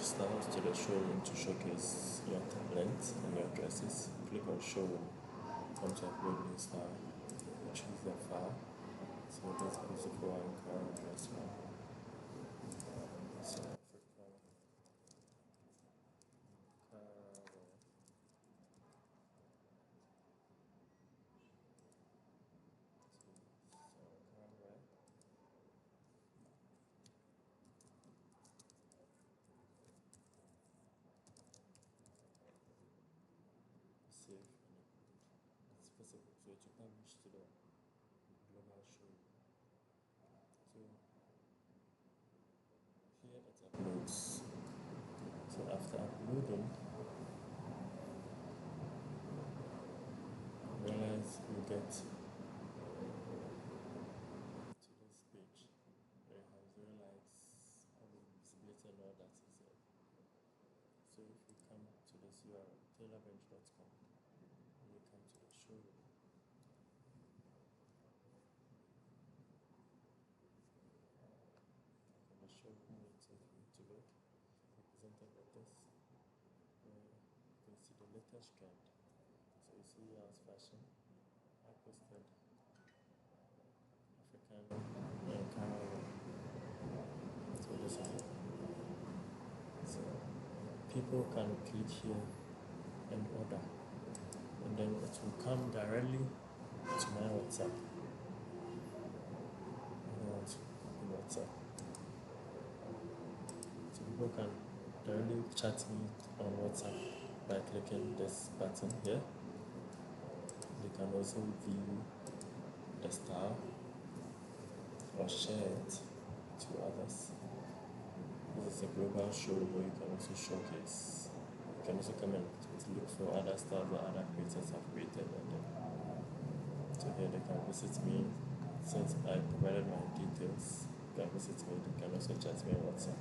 styles to the showroom to showcase your talent and your dresses. Click on showroom, come to upload new style, choose the file. So this musical and current dress one. So African Carol. Save it's possible so to publish to the global showroom. So here it uploads. So after uploading, realize you get to this page where it has 0 likes, all the visibility and all that is there. So if you come to this URL, tailorbench.com, and you come to the showroom, and the showroom will take you to look represented like this. You can see the latest trend. So you see as fashion. I posted African Carol. So this is it. So people can click here and order, and then it will come directly to my WhatsApp. In WhatsApp. So people can directly chat me on WhatsApp by clicking this button here. They can also view the style or share it to others. This is a global showroom where you can also showcase. You can also come and look for other styles that other creators have created, and then so here they can visit me. Since I provided my details, you can visit me. You can also chat me on WhatsApp.